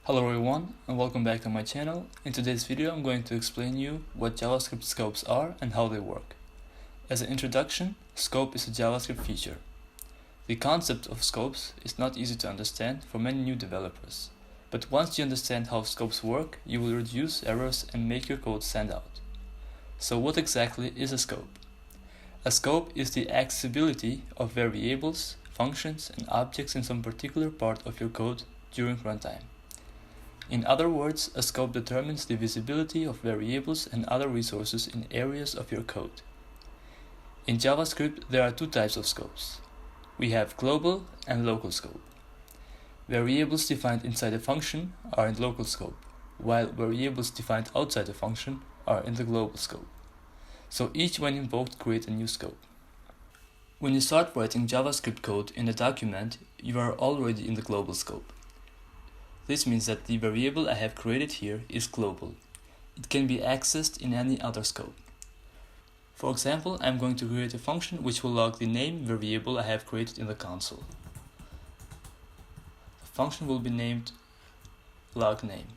Hello everyone and welcome back to my channel. In today's video I'm going to explain you what JavaScript scopes are and how they work. As an introduction, scope is a JavaScript feature. The concept of scopes is not easy to understand for many new developers, but once you understand how scopes work, you will reduce errors and make your code stand out. So what exactly is a scope? A scope is the accessibility of variables, functions and objects in some particular part of your code during runtime. In other words, a scope determines the visibility of variables and other resources in areas of your code. In JavaScript, there are two types of scopes. We have global and local scope. Variables defined inside a function are in local scope, while variables defined outside a function are in the global scope. So each when invoked create a new scope. When you start writing JavaScript code in a document, you are already in the global scope. This means that the variable I have created here is global. It can be accessed in any other scope. For example, I'm going to create a function which will log the name variable I have created in the console. The function will be named logName.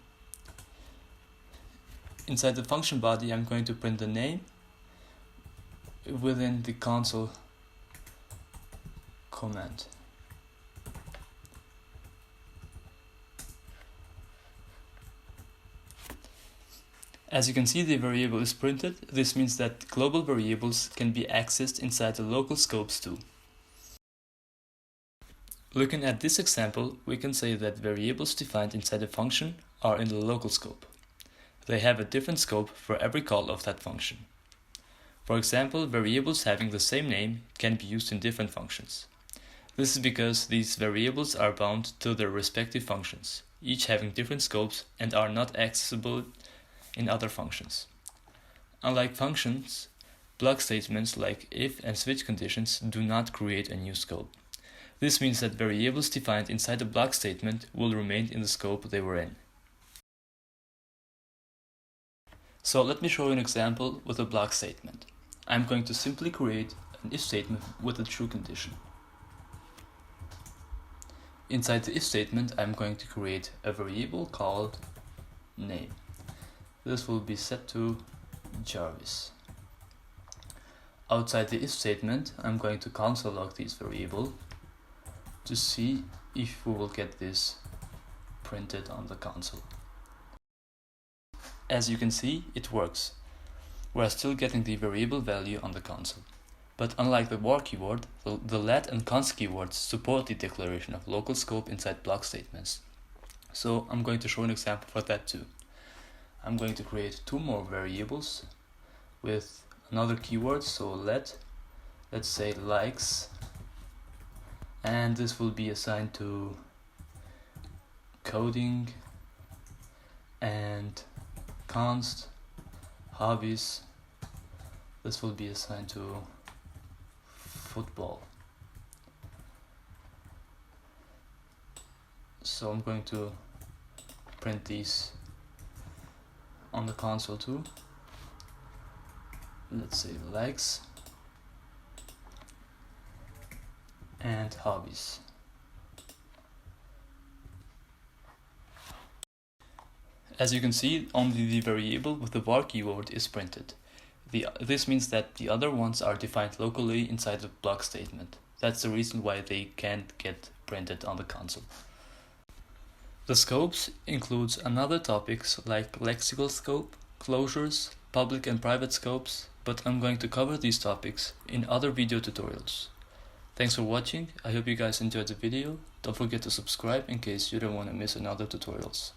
Inside the function body, I'm going to print the name within the console command. As you can see, the variable is printed. This means that global variables can be accessed inside the local scopes too. Looking at this example, we can say that variables defined inside a function are in the local scope. They have a different scope for every call of that function. For example, variables having the same name can be used in different functions. This is because these variables are bound to their respective functions, each having different scopes and are not accessible in other functions. Unlike functions, block statements like if and switch conditions do not create a new scope. This means that variables defined inside a block statement will remain in the scope they were in. So let me show you an example with a block statement. I'm going to simply create an if statement with a true condition. Inside the if statement, I'm going to create a variable called name. This will be set to Jarvis. Outside the if statement, I'm going to console log this variable to see if we will get this printed on the console. As you can see, it works. We are still getting the variable value on the console. But unlike the var keyword, the let and const keywords support the declaration of local scope inside block statements. So I'm going to show an example for that too. I'm going to create two more variables with another keyword, so let's say likes, and this will be assigned to coding and const hobbies. This will be assigned to football. So I'm going to print these on the console too. Let's say likes and hobbies. As you can see, only the variable with the var keyword is printed. This means that the other ones are defined locally inside the block statement. That's the reason why they can't get printed on the console. The scopes includes another topics like lexical scope, closures, public and private scopes, but I'm going to cover these topics in other video tutorials. Thanks for watching. I hope you guys enjoyed the video. Don't forget to subscribe in case you don't want to miss another tutorials.